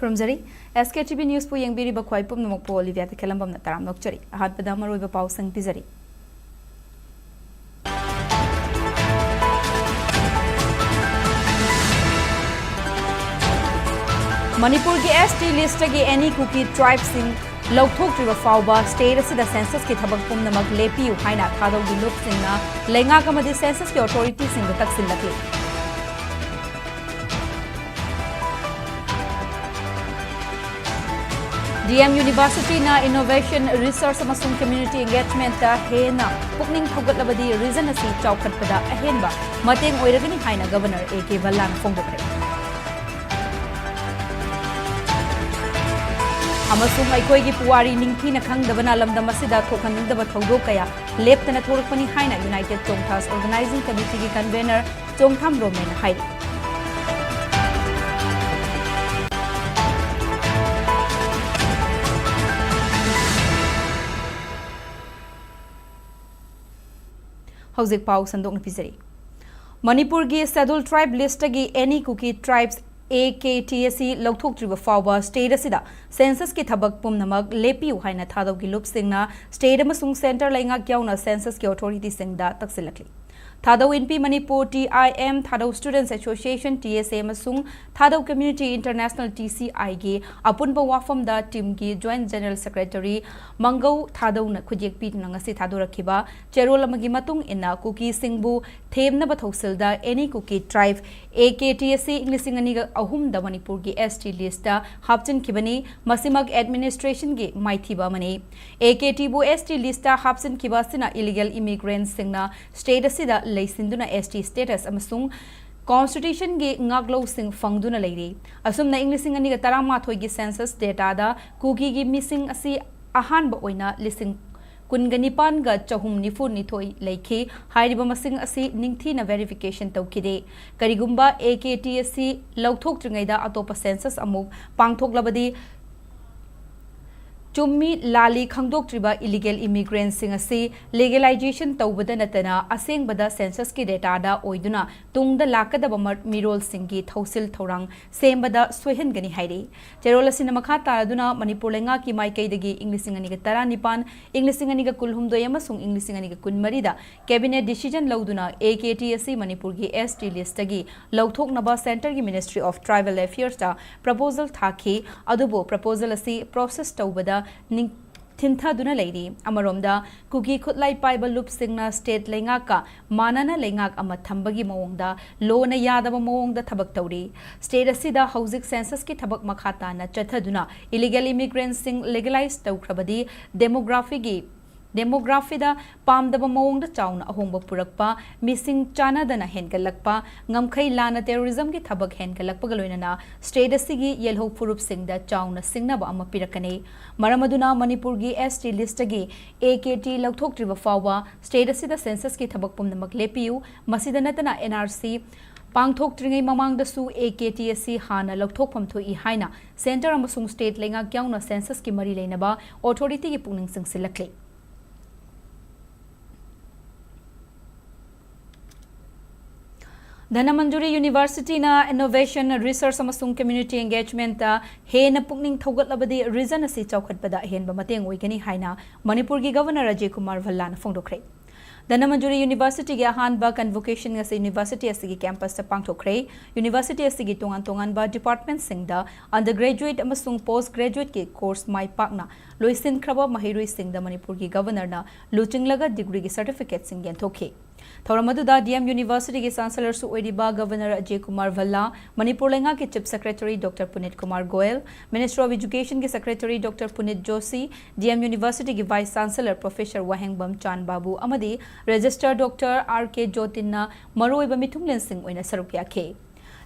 Kurumzari, SKTV News po yang biri bakwai pum namok po Olivia te kelambam na taram nokchari. Ahad pada maroi ba pau sang pizari. Manipur ki ST list ki any Kuki tribe sing Lokthok River Fauba state asida census ki thabak pum namag lepi u haina Thadou gi lup sing na lenga kamadi census ki authority sing ga taksin lakli. DM University na Innovation Research amasung Community Engagement ta hena pukning thogat labadi reason asi chawkhat pada ahenba mateng oiragani haina Governor AK Vallan phongdokre amasung aikoi gi puwari ningthi na khangdabana lamdam asida thokhaningdaba thodok kaya leptana thorakpani haina United Chongthas Organizing Committee gi convener Chongtham Romen hairi Hauzik Pau Sandok Nipizari. Manipur gi scheduled tribe list gi any Kuki tribes AKTSC Lokthok Triba Fauba state asida census ki thabak pum namag lepi u haina Thadou gi lup singna state amasung center lainga kyauna census ki authority singda taksilakli. Thadou NP Manipur TIM Thadou Students Association TSA amasung Thadou Community International TCI gi apunba wafam da team gi Joint General Secretary Mangau Thadou na khujek pi nangasi Thadou rakhiba cherol amagi matung ina Kuki singbu themna ba thausil da any Kuki tribe AKTSC Englishing aniga ahum da Manipur gi ST list da hapchin kibani masimag administration gi maithiba mani AKT bu ST list da hapchin kiba sina illegal immigrants singna state asida Laisinduna ST status amasung Constitution gi ngaglo sing fangduna leiri asumna Englishing aniga tarama thoi gi census data da Kuki gi missing asi ahan ba oina lising kunganipan ga chahum nifur nithoi leikhi hairiba masing asi ningthi na verification tawkide karigumba AKTSC lokthok tringai da atopa census amuk pangthok labadi Chummi lali khangdok triba illegal immigrants sing asi legalization tawbada natana aseng bada census ki data da oiduna tungda lakadaba mirol singi thausil thorang sembada soihen gani hairi cherol asina makha taraduna Manipur lenga ki maikai dagi Englishing aniga tara nipan Englishing aniga kulhum do yamasung Englishing aniga kunmari da cabinet decision lauduna AKTSC Manipur gi ST list gi lokthok naba center gi Ministry of Tribal Affairs da proposal thaki adubo proposal asi process tawbada Tintha duna leiri amaromda Kuki khutlai paiba lup singna state lengak ka manana lengak ama thambagi mawongda lo na yadaba mawongda thabak tawri state asida housing census ki thabak makhata na chathaduna illegal immigrants sing legalized tawkhrabadi demography da pamdaba mawongda chauna ahongba purakpa missing chana dana hengalakpa ngamkhai lana terrorism ki thabak hengalakpa galoinana state asigi yelho purup singda chauna singnaba ama pirakane maramaduna Manipur gi ST list gi AKT lokthok triba fawwa state asida census ki thabak pumnamak lepiu masida natana NRC Pangthok tringai mamang da su AKTSC hana lokthok phamtho I haina center amasung state lenga kyauna census ki mari leinaba authority ki pungning singsilakle Dhanamanjuri University na Innovation Research amasung Community Engagement ta hena pukning thogat labadi reason asi chawkhat pada henba mateng oigani haina Manipur gi Governor Ajay Kumar Vallan phongdokre Dhanamanjuri University gi ahanba convocation nga university asigi campus ta pangthokre university asigi tongan ba department singda undergraduate amasung postgraduate ki course mai pakna loisin khraba mahirui singda Manipur gi Governor na luchinglaga degree gi certificate sing yenthokhe Thauramadu DM University ki Chancellor su oiriba Governor Ajay Kumar Valla, Manipur lenga ki Chief Secretary Dr. Punit Kumar Goel, Minister of Education ki Secretary Dr. Punit Joshi, DM University ki Vice Chancellor Professor Wahengbam Chan Babu amadi Registrar Dr. R.K. Jotinna maruoiba mithunglen sing oina saruk yakhe.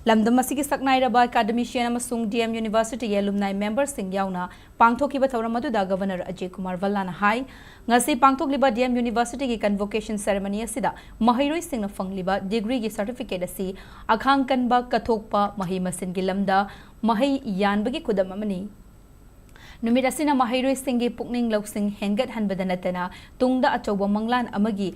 Lamdam asigi saknairaba academician amasung DM University ki alumni members sing yauna pangthokiba thauramadu da Governor Ajay Kumar Valla na hai ngasi pangthokliba DM University ki convocation ceremony asida mahiroi singna fangliba degree ki certificate asi akhang kanba kathokpa mahi masin gi lamda mahi yanbagi khudam amani numit asina mahiroi singi pukning loksing hengat hanbada natana tungda achoba manglan amagi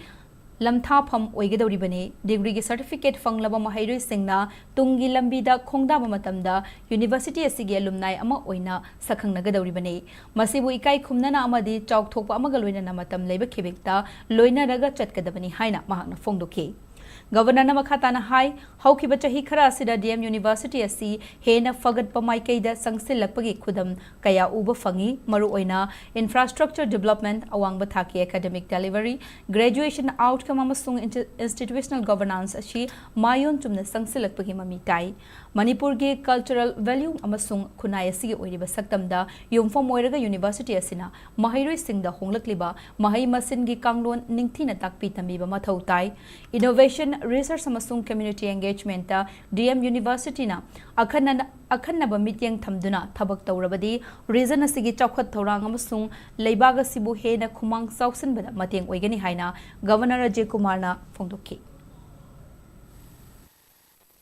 lamthafam oigadoribane degree gi certificate fanglaba mahairoi singna tungi lambida khongdaba matamda university asigi alumni ama oina sakhangnagadoribane masibu ikai khumnana amadi chawkthokpa amaga loinana matam leiba khebekta loina raga chatkadabani haina mahakna phongdoki Governor Namakhatana Hai, Haukiba Chahi Kharasida DM University asi Hena Fagat Pamaikaida Sangsilakpagi Kudam Kaya Uba Fangi, Maru Oina, Infrastructure Development, Awang Bathaki Academic Delivery, Graduation Outcome Amasung Institutional Governance Ashi, Mayon Tumna Sangsilakpagi Mamitai, Manipur ge Cultural Value Amasung Kunayasi Oiriba Saktamda, Yumfo Moiraga University Asina, Mahiri Singh the Honglakliba, Mahai Masingi Kanglon Ningtina Takpitamiba Matautai, Innovation Research amasung Community Engagement ta DM University na akhanna ba mityang thamduna thabak tawrabadi reason asigi chawkhat thorang amasung leibaga sibu hena khumang sausan bada mateng oigani haina Governor Ajay Kumar na phongdokki.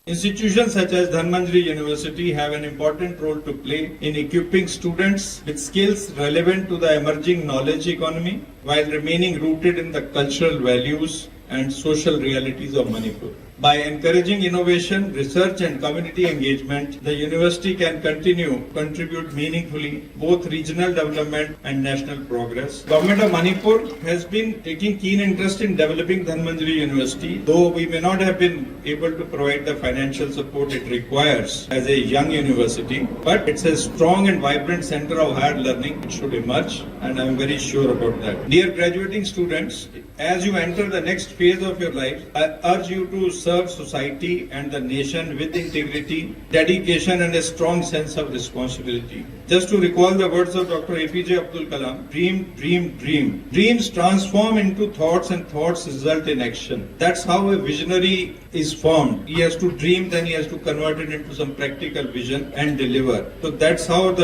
Institutions such as Dhanamanjuri University have an important role to play in equipping students with skills relevant to the emerging knowledge economy while remaining rooted in the cultural values and social realities of Manipur. By encouraging innovation, research and community engagement, the university can contribute meaningfully both regional development and national progress. Government of Manipur has been taking keen interest in developing Dhanamanjuri University, though we may not have been able to provide the financial support it requires as a young university, but it's a strong and vibrant center of higher learning. It should emerge, and I'm very sure about that. Dear graduating students, as you enter the next phase of your life, I urge you to serve society and the nation with integrity, dedication and a strong sense of responsibility. Just to recall the words of Dr. APJ Abdul Kalam, dream, dream, dream. Dreams transform into thoughts and thoughts result in action. That's how a visionary is formed. He has to dream, then he has to convert it into some practical vision and deliver. So that's how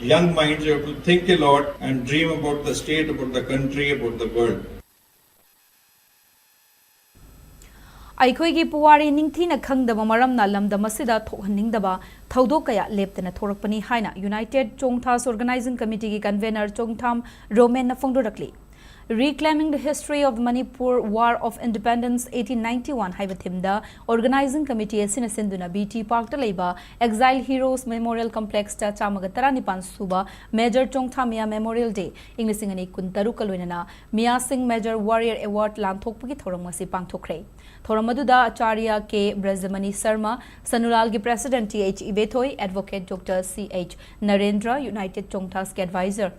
young minds, you have to think a lot and dream about the state, about the country, about the world. Aikoigi puwari ningthina khangdaba maramna lamdamasida thokhaningdaba thaudok kaya leptana thorakpani haina United Chongthas Organizing Committee ki convener Chongtham Roman na phongdorakli. Reclaiming the history of Manipur War of Independence 1891 haibathimda Organizing Committee asina sinduna BT Park ta leiba Exile Heroes Memorial Complex ta chamagatara nipan suba Major Chongthamia Memorial Day Inglisingani kuntaru kaloinana Mia Singh Major Warrior Award lanthokpagi thoramasi pangthokre. Thoramadhuda Acharya K. Brazamani Sarma, Sanulalgi President T.H. Ibethoi, Advocate Dr. C.H. Narendra, United Chongthas Advisor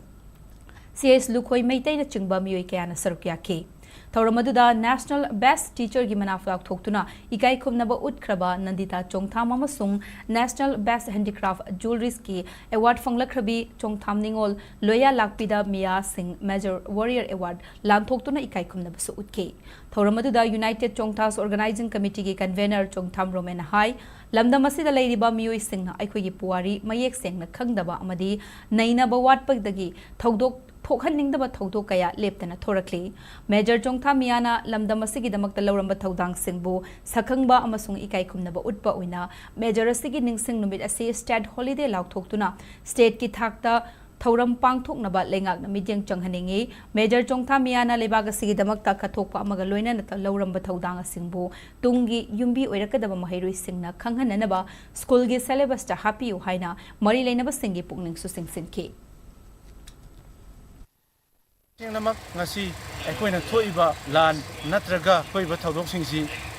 C.S. Lukhoi Meitei na chingba miyoi kaya na sarukya ke. Thoramadhuda National Best Teacher gi manaflak thoktuna ikai khumnaba utkraba Nandita Chongtham amasung National Best Handicraft Jewelries ki award fanglakhrabi Chongtham ningol loya lakpida Mia Singh Major Warrior Award lanthokhtuna ikai khumnaba su utke. Thoramadhuda United Chongthas Organizing Committee ki convener Chongtham Roman Hai lamdam asida leiriba miyoi singna aikhoigi puwari mayek sengna khangdaba amadi nainaba watpagdagi thodok thokhaningdaba thodok kaya leptana thorakli. Major Chongtham Miana lamdam asigi damakta lauramba thodang singbu sakhangba amasung ikai khumnaba utpa oina Major asigi ningsing numit ase state holiday laukthokhtuna state ki thakta Thoram pangthoknaba lengak na midyang changhaningi Major Chongtham Miana lebaga sigi damakta kathokpa amaga loina na lauramba thodang asingbu tungi yumbi oirakadaba mahairoi singna khanghananaba school gi syllabus ta happy haina mari leinaba singi pukning susingsinki. Namak ngasi aikoina thoiba lan natraga thoiba thodok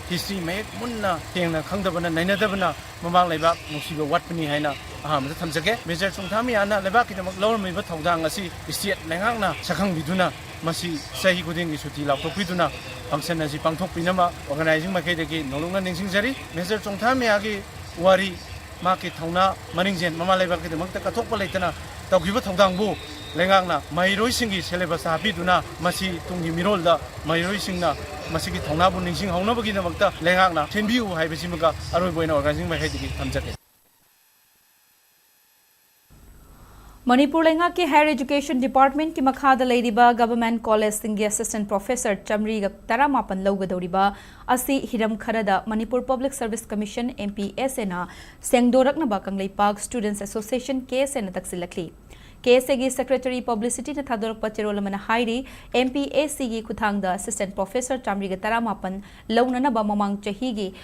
history mek munna tengna khangdabana nainadabana mamang laiba musiba watpani haina ahamda thamjage Major Chongtham Miana laiba kidamak lawrmiba thodang asi state lengakna sakhang biduna masi sahi guding gi suti laktokpiduna function asi pangthokpinama organizing makai nolongna ningsingjari Major Chongtham Miagi wari maki thongna maningjen mama laiba kidamak ta kathokpa leitana tawgiba thodangbu lengakna mairoi singi syllabus hapiduna masi tungi mirolda mairoi singna masigi thongnabu ningsing haunabagi namakta lengakna thenbiu haibasimaga aroi boina organizing mahaidigi thamjake. Manipur lenga ke Higher Education Department ki makhada leiriba Government College singi Assistant Professor Chamri ga taramapan laugadoriba asi hiram kharada Manipur Public Service Commission MPSA na sengdorakna ba kanglei Park Students Association case na taksilakli. KSA Secretary Publicity na Thadou Chirol amana hairi MPAC gi kuthangda Assistant Professor Chamriga Taramapan launana ba mamang chahi gi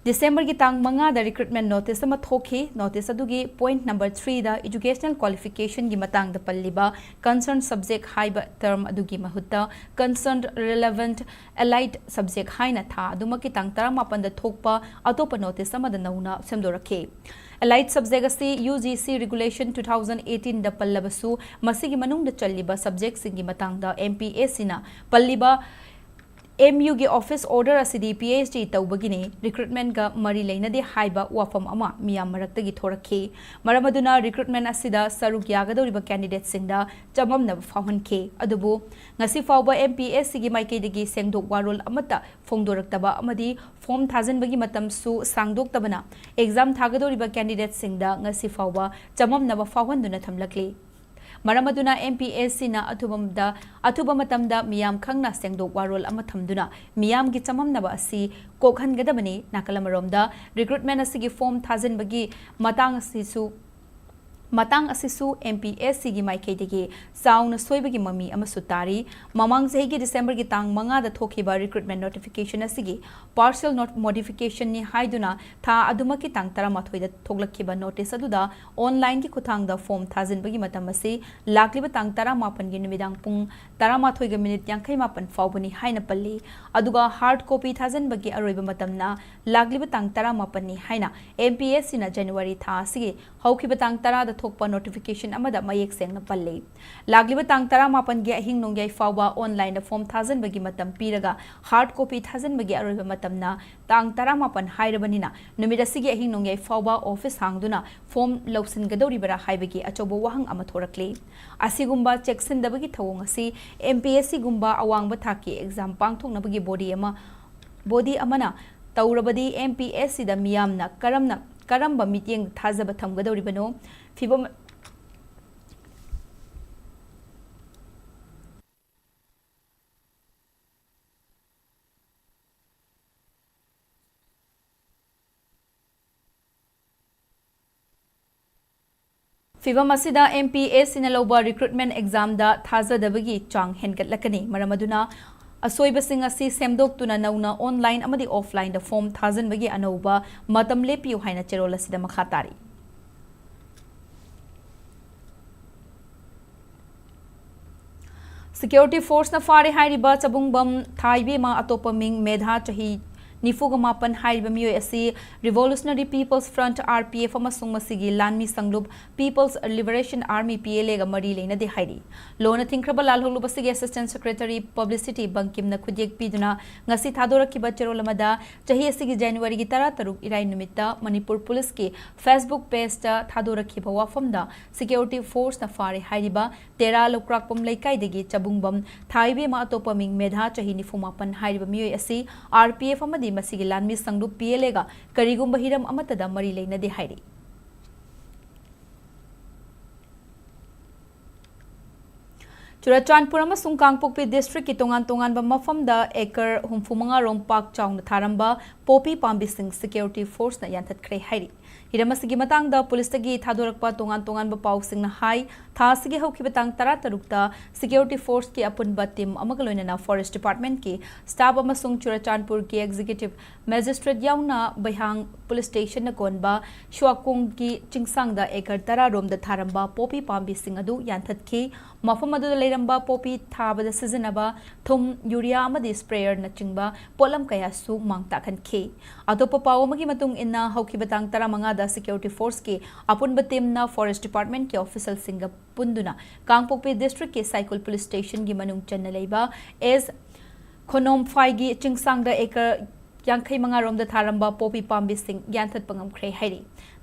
December ki tang manga da recruitment notice ama thoki notice adugi point number 3 da educational qualification gi matang da palliba concerned subject haiba term adugi mahutta concerned relevant allied subject haina tha aduma ki tang taramapan da thokpa atopa notice ama da nauna semdorakhe allied subject asi UGC regulation 2018 da pallabasu masigi manung da challiba subject singi matang da MPAC na palliba MU ge office order asidi PhD tawbagini recruitment ga mari leinade haiba wafam ama miyam maraktagi thorakhe maramaduna recruitment asida saruk yagadoriba candidate singda chamamna fawhanke adubu ngasi fawba MPSC gi maikei sengdok warol amata fongdoraktaba amadi form thazan bagi matam su sangdok tabana exam thagadoriba candidate singda ngasi fawba chamamna fawhanduna thamlakle Maramaduna MPAC na atuba matamda miyam khangna sengdok warol ama thamduna miyam gi chamamnaba asi kokhan gadabani nakalamaromda recruitment asigi form 1000 bagi matang asisu MPAC gi maikei sauna soibagi mami amasu tari mamang sehi gi December gi tang manga da thokiba recruitment notification asigi partial not modification ni haiduna tha aduma ki tang tara mathoi da thoglakhiba notice aduda online gi kuthang da form 1000 bagi matam asi lakliba tang tara mapan gi numidang pung tara mathoi ga minute yankai mapan fawbani haina palli aduga hard copy 1000 bagi aroiba matamna lakliba tang tara mapan ni haina MPAC na January tha asigi haukiba tang tara da thokpa notification amada mayek sengna palle lagliba tang tara mapan gi ahing nongyai fawba online form 1000 bagi matam piraga hard copy 1000 bagi aroiba matamna tang tara mapan hairabanina numida sigi ahing nongyai fawba office hangduna form lawsin gadori bara haibagi achobo wahang ama thorakle asigumba checksin dabagi thawong asi MPSC gumba awangba thaki exam pangthokna bagi body amana taurabadi MPSC da miyamna karamba meeting thazaba thamgadoribano fibom asida MPAC na loba recruitment exam da thazadabagi chang hengatlakani maramaduna asoibasing asi semdoktuna nauna online amadi offline da form 1000 bagi anauba matam lepiu haina cherola sida makhatari Security force na fare hairiba chabungbam thaibe ma atopa ming medha chahi nifuga mapan hairiba miyoi asi Revolutionary People's Front RPF amasung masigi lanmi sanglub People's Liberation Army PLA ga mari leina de hairi lona thinkraba lalholu basigi Assistant Secretary Publicity Bankim na khujek piduna ngasi thadora ki bacherolamada chahi asigi January gi 13 irai numitta Manipur Police ki Facebook page ta thadora ki bawafamda Security force na fare hairiba tera lokrak pom laikai degi chabungbam thaibe ma atopa ming medha chahi nifu mapan hairiba miyoi asi RPF amadi masigi lanmi sanglu PLA ga karigumba hiram amatada mari leina de hairi Churachandpur amasung Kangpokpi district ki tongan ba mafam da acre humfumanga rompak chaung na tharamba popi pambi sing security force na yanthat kre hairi hiramasigi matang da police tagi thadorakpa tongan ba paw sing na hai thasigi hauki batang tara tarukta security force ki apunba team amagaloina na forest department ki staff amasung Churachandpur ki executive magistrate yauna bahang police station na konba shwakung ki chingsang da acre tara rom da tharamba popi pambi sing adu yanthat ki mafam adu leiramba popi thabada sizinaba thum urea amadi sprayer na chingba polam kaya su mangta khan ke atopa pawamagi matung inna hauki batang tara manga da security force ki apunba team na forest department ki official singa punduna Kangpokpi district ki cycle police station gi manung channa leiba as khonom phai gi chingsang da acre yankai manga rom da tharamba popi pambi sing yanthat pangam kre hairi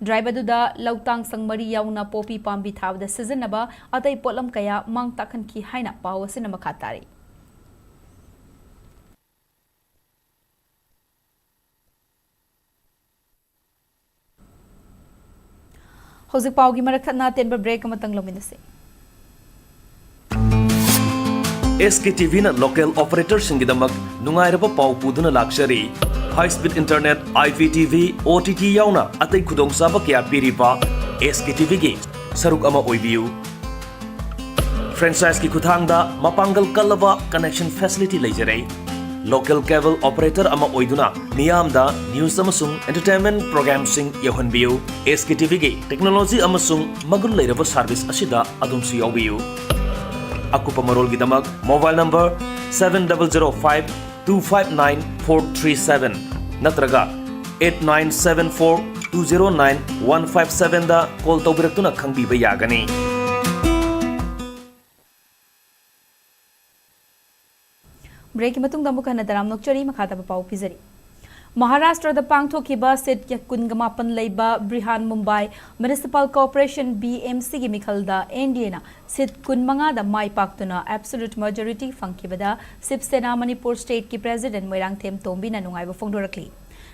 driver du da lautang sangmari yauna popi pambi thaw da season aba atai polam kaya mang takhan ki haina pawasina makhatari Hozik pawgi marakhatna tenba break amatang lominase SKTV na local operator singidamak nungairaba paw puduna lakshari high speed internet IPTV OTT yauna atai khudong saba kya piriba SKTV gi saruk ama oibiu. Franchise ki kuthangda mapangal kalaba connection facility leijare. Local cable operator ama oiduna miyamda news amasung entertainment program sing yohanbiu. SKTV gi technology amasung magul leiraba service asida adumsu yawbiu. Akupa marol gidamak mobile number 7005259437 natraga 8974209157 da call tawbiratuna khangbiba yagani. Break matung damu kana daram nokchari makhata pa pau pizari. Maharashtra da pangthokiba sit yakungamapan leiba Brihan Mumbai Municipal Corporation BMC gi mikhalda Indiana sit kunmanga da mai paktuna absolute majority fangkibada Sipsena Manipur State ki President Moirangthem Tombi na nungaiba fongdorakli.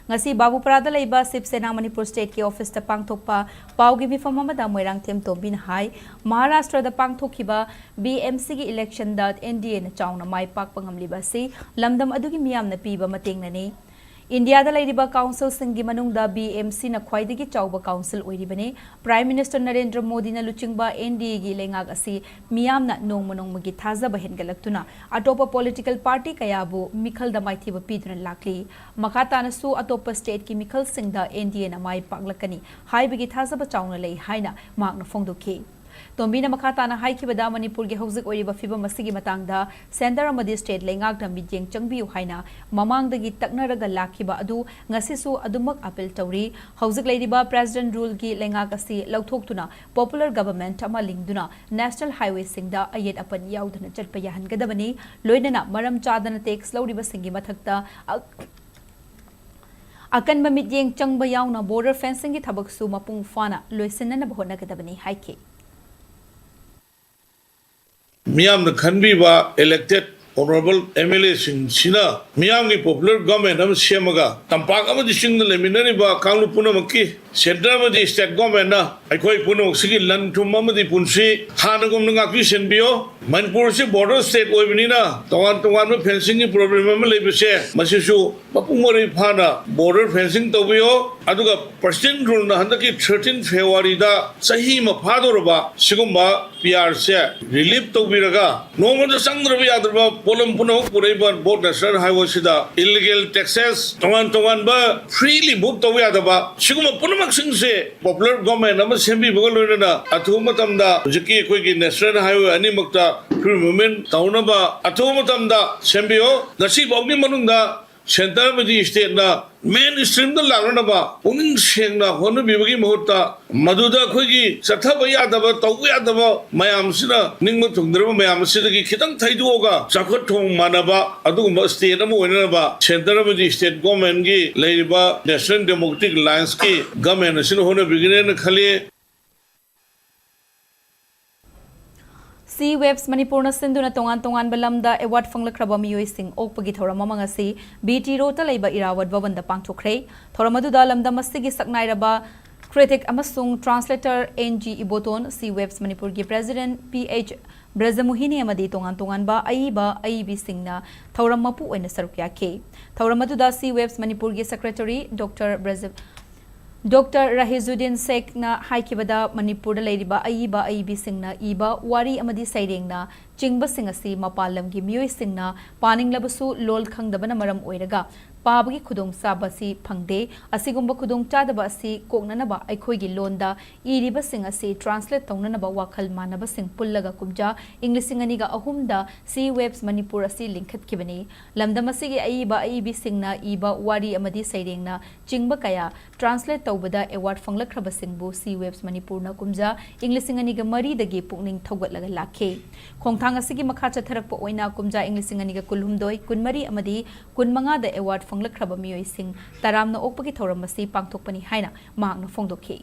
Ngasi Babu Parada leiba Sipsena Manipur State ki office ta pangthokpa paugi mifam amada Moirangthem Tombi na hai Maharashtra da pangthokiba BMC gi election da Indiana chauna mai pakpa ngamliba si lamdam adugi miyamna piba matengnani. India da laidiba council singi manungda BMC na khwaidagi chauba council oiribane. Prime Minister Narendra Modi na luchingba NDA gi lengak asi miyamna nongmagi thazaba hengalaktuna atopa political party kayabu mikhal da maithiba piduna lakli. Makata na su atopa state ki mikhal singda NDA na mai paglakani haibagi thazaba chauna lei haina magna fongdoki. Tombina makata na haikibada Manipur gi hauzik oiriba fiba masigi matangda center amadi state lengak da midyeng changbiu haina mamangdagi taknaraga lakhiba adu ngasisu adumak appeal tawri hauzik leidiba president rule gi lengak asi lauthoktuna popular government ama lingduna national highway singda ayet apan yaudana chatpa yahangadabani loinana maram chadana tax lauriba singi mathakta akan midyeng changba yauna border fencing gi thabaksu mapung fana loisinna bhonnagadabani haike. Miyam the Khanbiba elected honorable MLA Sina Miyam the popular government of Siamaga Tampaka the Sing the Leminariba Kanglu Punamaki Central the state government I quite Puno Siki Land to Mamadi Punsi Hanagum Nangaki Bio Manipur border state Oivinina Tawan fencing problem Lebise Masishu Papumori Pana border fencing Tobio Aduga percent rule Handaki 13 February da Sahima Padoraba Sigumba PRC relief Tobiraga no one the Sandrabi Adaba Polam Puno Pureba both national highway Sida illegal taxes Tawan Ba freely booked away Adaba Siguma Punamak Singse popular government number Sembi Bogoluna Atumatamda Jiki Quiki national highway Animakta movement Taunaba Atumatamda Sembio Nasi Bogi Manunda Center with the state na mainstream the Laranaba, Uning Shengna, Honda Bibagi Mota, Maduda Kugi, Satabayadaba, Tawayadaba, Mayamsina, Ningatungra, Mayamsina, Kitang Taiduoga, Sakotong Manaba, Aduma State Moinaba, Center with the state government, Labour, National Democratic Alliance, government, Honda Begin Kale. Sktv'S Manipur na sinduna tongan balamda award fanglakraba miyoi sing okpagi thorama mangasi BT Rota leiba irawad bawanda pangthokre thoramadu da lamda masigi saknairaba critic amasung translator NG Iboton Sktv'S Manipur gi president PH Brazamuhini amadi tongan ba aiba aibi singna thoram mapu oina sarukya ke thoramadu da Sktv'S Manipur gi secretary Dr. Rahizuddin Sheikh na haikibada Manipur da leiriba aiba aibi singna iba wari amadi sairengna chingba singasi mapalam gi miyoi singna paninglabasu lol khangdabana maram oiraga पाबगी खुदोंग साबसी फंगदे असिगुंबा खुदोंग चादबा असि कोकननबा अखोइगी लोंदा इरिबा सिंग असि translate तौननबा वाखल मानबा सिंग पुल्लगा Kubja इंग्लिशिंग अनिगा अहुमदा Sktv'S Manipur असि लिंखतकिबनी लमदम असिगी अइबा अइबी सिंगना इबा वारी अमदी सैरेंगना चिंगबा कया translate तौबदा award फंगलखरबा सिंगबु Sktv'S Manipur ना कुमजा इंग्लिशिंग अनिगा मरी दगी पुकनिंग थौगतलगा लाखे खोंगथांग असिगी मखा चथरकपा ओइना कुमजा इंग्लिशिंग अनिगा कुलहुमदोय कुनमरी अमदी कुनमंगा the award फंगलखरबा मियोय सिंग तारामना ओकपगी थौरम असि पांगथोकपनी हाइना मांगना फोंदोखि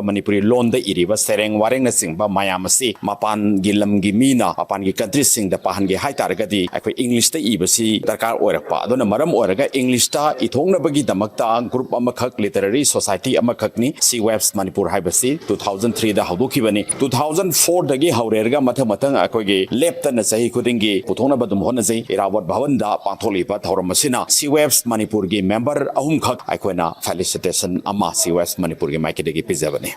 Manipuri loan the iriba sereng wareng na sing ba mayamasi mapan gilam gimina mapan gi country sing da pahan gi hai targadi akoi English ta ibasi darkar oirakpa adona maram oraga English ta ithongna bagi damakta group amakhak literary society amakhak ni SKTV'S Manipur haibasi 2003 da haudoki bani 2004 dagi haurerga mathamatang akoi gi lepta na sahi kudingi puthongna badum hona jai irawat bhavan da pantholi pa thauramasina SKTV'S Manipur gi member ahum khak akoina Felicitation ama SKTV'S Manipur gi maikidagi pizabani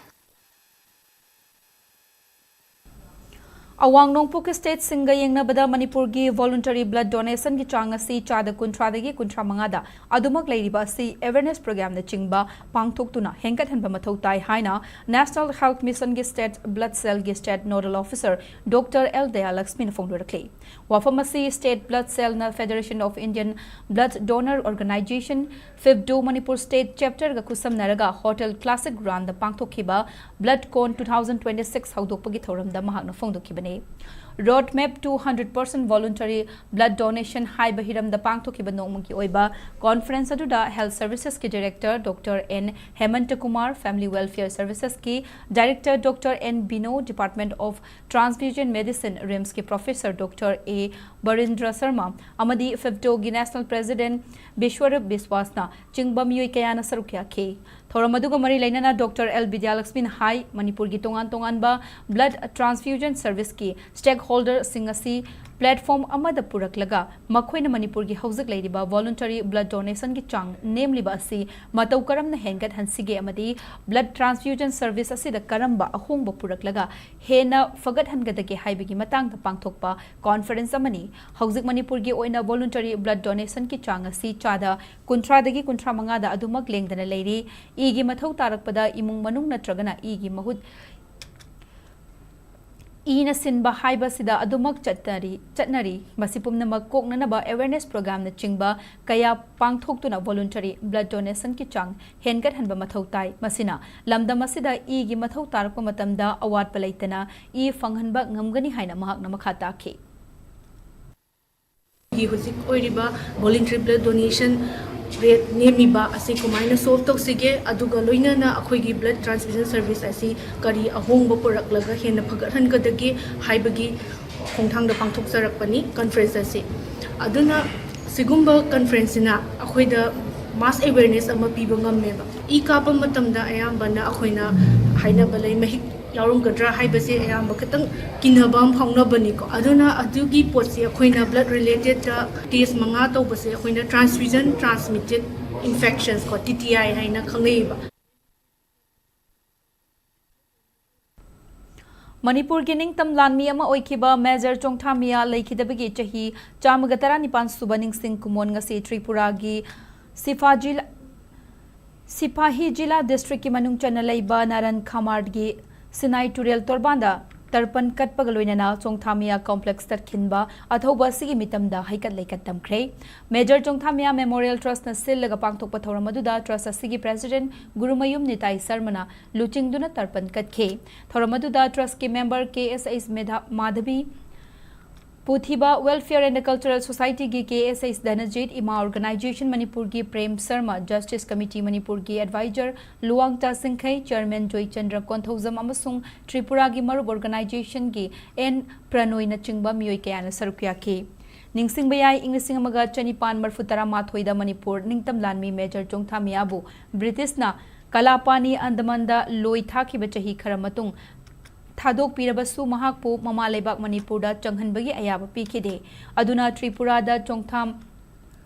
Awang Nongpuk State Singa Yengna Bada Manipur gi voluntary blood donation gi chang asi chada kuntra dagi kuntra mangada adumak leiriba si awareness program na chingba pangthok tuna hengkat hanba mathau tai haina National Health Mission gi state blood cell gi state nodal officer Dr. L Dayalakshmi na phone rakle wafamasi state blood cell na Federation of Indian Blood Donor Organization 5th Do Manipur state chapter ga kusam naraga Hotel Classic Grand da pangthokhiba blood con 2026 haudokpagi thoram da mahakna phongdokhibani Roadmap to 100% voluntary blood donation high bahiram da pangthokiba nongmaki oiba conference aduda health services ki director Dr. N Hemant Kumar family welfare services ki director Dr. N Bino department of transfusion medicine RIMS ki professor Dr. A Barindra Sharma amadi 5th Do gi national president Bishwar Biswasna chingbam yoi kayana sarukya ke Thoramaduga mari lainana Dr. L Bidyalakshmi Hai Manipur gi tongan ba blood transfusion service ki stakeholder singasi platform amada puraklaga makhoina Manipur gi hauzik leiriba voluntary blood donation gi chang namely ba si matau karamna hengat hansige amadi blood transfusion service asi da karamba ahongba puraklaga hena fagat hangadagi haibigi matang da pangthokpa conference amani hauzik Manipur gi oina voluntary blood donation ki chang asi chada kuntra dagi kuntra manga da adumak lengdana leiri igi mathau tarakpada imung manung natragana igi mahut ina sinba haiba sida adumak chatnari masipumnamak koknanaba awareness program na chingba kaya pangthoktuna voluntary blood donation ki chang hengat hanba mathau tai masina lamdam asida e gi mathau tarakpa matamda award palaitana e fanghanba ngamgani haina mahakna makha takhi ki hujik oiriba voluntary blood donation rate nemiba asi kumaina solve toksige aduga loinana akhoigi blood transfusion service asi kari ahongba puraklaga hena phagathan kadagi haibagi khongthang da pangthok sarakpani conference asi aduna sigumba conference na akhoida mass awareness ama piba ngammeba e kapa matamda ayambana akhoina haina balai mahik yarum gadra haibase ayamba katang kinabam phaungnabani ko aduna adugi potsi akhoina blood related test manga tobase akhoina transfusion transmitted infections ko TTI haina khangeiba Manipur gi ningtam lanmi ama oikiba Major Chongthamia leikidabagi chahi chamagara nipan subaning sing kumon ngasi Tripura gi Sipahi Jila district ki manung chanalaiba Naran Khamard gi Sinai Turial Torbanda Tarpan Katpagaloinana Chongthamia complex tarkinba athoba sigi mitamda haikat leikat tamkre Major Chongthamia Memorial Trust na sillaga pangthokpa thoramaduda trust asigi president Gurumayum Nitai Sarmana luchingduna tarpan katke thoramaduda trust ki member KSS Madhavi Puthiba Welfare and Cultural Society gi KSS Dhanajit Ima Organization Manipur gi Prem Sharma Justice Committee Manipur gi Advisor Luangta Singkhai Chairman Joy Chandra Konthauzam amasung Tripura gi Marub Organization gi N Pranoy na chingba miyoi kayana sarukya ke Ningsing bayai Inglising amaga chanipan marfutara mathoida Manipur ningtam lanmi Major Chongthamia bu British na Kalapani Andamanda loi thaki bachahi kharamatung Thadou pirabasu mahakpu mama lebak Manipur da changhanbagi ayaba pikide aduna Tripura da Chongtham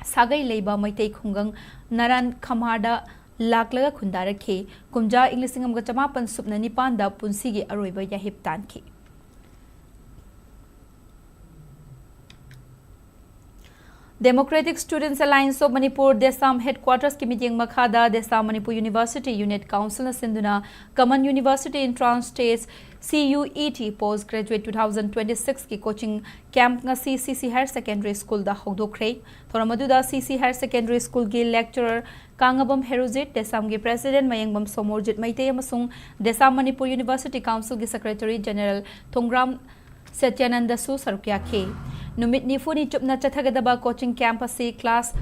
sagai leiba maitai khungang Naran Khamada laklaga khundarakhe kumja Inglising amga chamapan supna nipan da punsigi aroiba yahip tanki Democratic Students Alliance of Manipur Desam Headquarters ki meeting makhada Desam Manipur University Unit Council na sinduna Common University Entrance Test CUET Postgraduate 2026 ki coaching camp nga CC Higher Secondary School da hogdokre thoramadu da CC Higher Secondary School gi lecturer Kangabam Herozit Desam gi President Mayangbam Somorjit Maitei amasung Desam Manipur University Council gi Secretary General Thongram Satyananda Su sarukya ke Numit nifuni chupna chathagadaba coaching camp asi class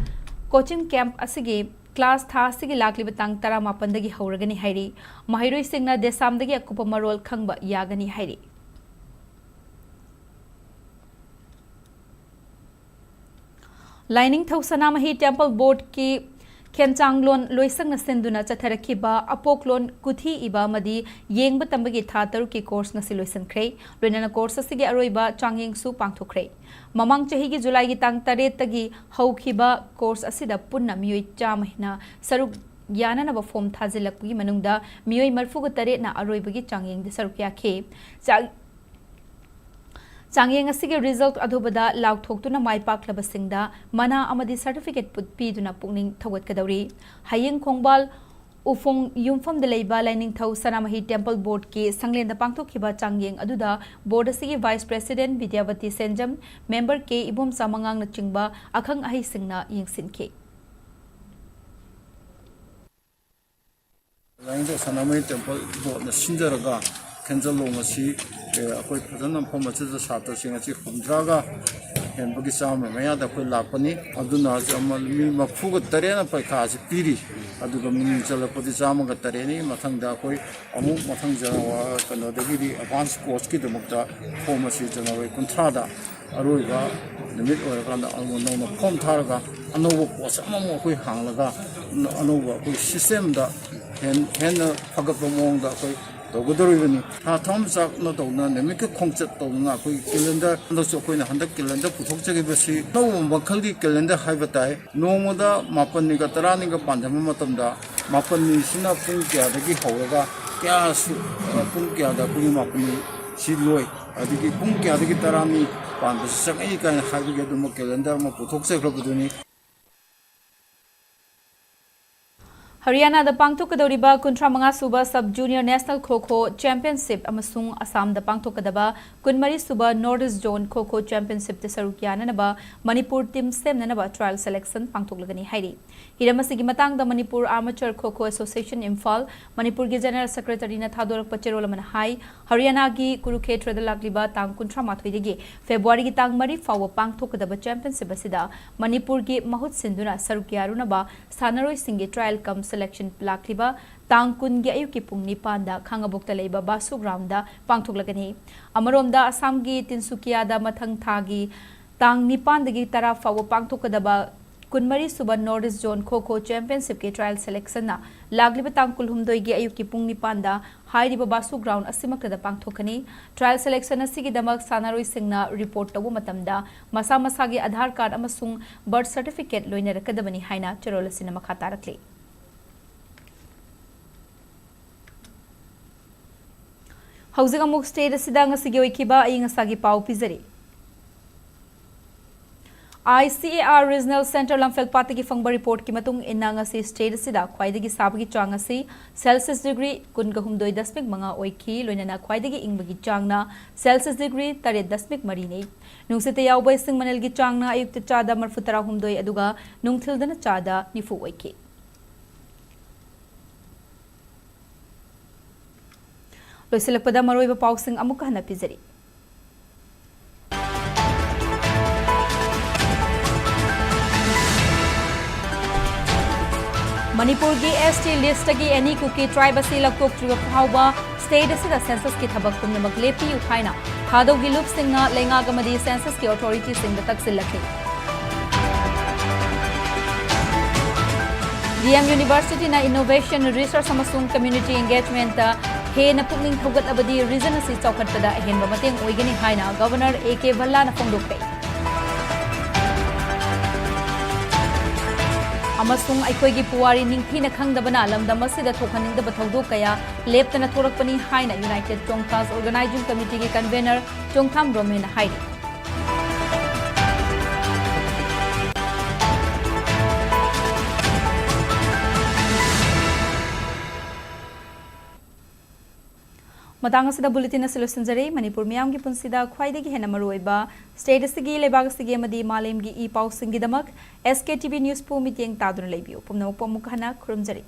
coaching camp asigi class था सिगी लाकलिब तांग तरा मापनदगी हौरगनी हाइरी महिरोई सिंगना देसामदगी अकुप Marol खंगबा यागनी हाइरी lining थौ Sanamahi temple board की खेनचांगलोन लोइसंग सिंधुना चथरखिबा अपोकलोन कुथी इबा मदी येंगब तंबगी था तरु की course ngasi लोइसनख्रे लोइनना course असिगे अरोइबा चांगिंगसु पांगथोख्रे ममांग चही की जुलाई की तांग तरेत तगी हौखिबा कोर्स असिदा पुन्ना मियोई चामहिना सरुक याननब फॉर्म थाजिलकगी मनुंगदा मियोई मरफुग तरेतना अरोइबगी चांगिंग दे सरुक याखे चांगिंग असिगे रिजल्ट अधोबदा लाउथोक्तुना माइपाक्लबसिंगदा मना अमदी सर्टिफिकेट पुत्पीदुना पुंगनिंग थवतकदौरी हयेंग खोंगबाल उफोंग युमफम द लेबा Lainingthou Sanamahi temple board के संगलेंदा पांगथोखिबा चांगिंग अदुदा बोर्ड असिगे vice president Vidyavati Senjam member के इबोम सामंगांगना चिंगबा अखंग अहिसिंगना यंगसिनखे लाइनिंग सनामही टेम्पल बोर्ड न सिंजरगा खेंजलोंग असी अखोई फजन मफम असिदा छात्रसिंग असी हुंद्रागा हेनबगी चाम मयादा अखोई लापनी अदुना मी मफुग तरेना पैखा असी पीरी अदुगा मिनिंग चलपदि चामगा तरेनी मथंगदा अखोई अमुक मथंग जनवा कनोदगी एडवांस कोर्स की दमकता फॉर्म असी जनवरी 30 दा अरोइबा निमित ओरकांदा नौना फॉर्म थारगा अनोबो कोर्स अमम अखोई हांगलगा अनोबो अखोई सिस्टम दा हेन फगप मोंगदा अखोई तौगदौरिबनी था थम चाक न तौना निमिक खोंचत तौना अखोई कैलेंडर हंदसु अखोइना हंदक कैलेंडर पुथोकजगिबसी नौ मखलगी कैलेंडर हाइबताय नोमदा मापननिगा तरानिगा पांजम मतमदा मापननि सिना पुंग क्यादगी हौरगा क्यासु पुंग क्यादा पुंग मापनि सि लोय अदिगी पुंग क्यादगी तरानि पांबस संगै काय हाइबगे दुम कैलेंडर म पुथोकजग्रबदुनि हरियाणा द पांगथोकदौरिबा 35 सुबा सब junior national kho kho championship अमसुंग Assam the पांगथोकदबा 29 सुबा north east zone kho kho championship ते सरुक याननबा मणिपुर टीम सेमननबा ट्रायल सिलेक्शन पांगथोकलगनी हाइरी हिरमसिगी मतंग द मणिपुर आर्मेचर खो खो एसोसिएशन इम्फाल मणिपुर की जनरल सेक्रेटरी न थादोरक पचेरोल मन हाई हरियाणा की कुरुक्षेत्र द लाकलिबा तांग 38 दगी फेब्रुआरी की तांग 3 फाव पांगथोकदबा चैंपियनशिप असिदा मणिपुर की महुत सिंधुना सरुक यारुनबा सानरोई सिंगे ट्रायल कम सिलेक्शन लाकलिबा तांग कुन गे अयुकी पुंग निपांदा खांगाबोक्ता लेबा बासु ग्राउंड पांगथोकलगनी अमरोमदा असम की तिनसुकियादा मथंग थागी तांग निपांदगी 10 फाव पांगथोकदबा 29 सुबह north east zone kho kho championship के ट्रायल सिलेक्शन लाग तांग कुलहुमदोई की अयुकी पुंग निपांदा हाइरिबा बासु ग्राउंड असिमकदा पांगथोकनी ट्रायल सिलेक्शन असिगिदमक सानारोई सिंगना रिपोर्ट तबु मतमदा मसा मसागी आधार कार्ड अमसुंग बर्थ सर्टिफिकेट लोइनरकदबनी हाइना चरोलसिना मखा तारकले हौजिक अमुक स्टेट असिदा ngasi oikiba aying asagi pau pizari ICAR Regional Center Lamphel Pati ki fangba report ki matung inna ngasi state asida khwaidagi sabgi chang asi Celsius degree 12.5 oiki loinana khwaidagi ingbagi changna Celsius degree 3.3 nei nungsite yawbai singmanel gi changna ayukta chada marfutara humdoi aduga nungthildana chada nifu oiki लोइसिलपदा मरोइबा पाउसिंग अमुक हना पिजरी मणिपुर की ST list की any cookie tribe असी लक्तोक्ट्रिबा फाउबा state असिदा census की थबक पुनमक लेपी उठाइना थादौ की loop सिंगना लेंगागमदी census की authority सिंग तकसिलखि DM University na Innovation Research amasung Community Engagement हेन पुंगिंग थौगतलबदी reason असि चौखटपदा हेनबा मतेंग ओइगनी हाइना गवर्नर AK भल्ला न फोंदोक्रे अमसुंग अखोइगी पुवारी निंगथीना खंगदबना लमदम असिदा थोखनिंगदबा थौदोक कया लेप्तना थोरकपनी हाइना यूनाइटेड चोंगथास ऑर्गेनाइजिंग कमिटी के कन्वेनर चोंगथाम रोमेन हाइरी मतंग असिदा बुलेटिन सलूशन जरे मणिपुर मियाम की पुंसिदा ख्वाइदगी हेना मरोइबा स्टेट असिगी लेबाग असिगी मदी मालेम की ई पाउसिंग गिदमक SKTV न्यूज़ पु मिटिंग तादुन लेबियो पुमनो पमुक हना खुरम जरे।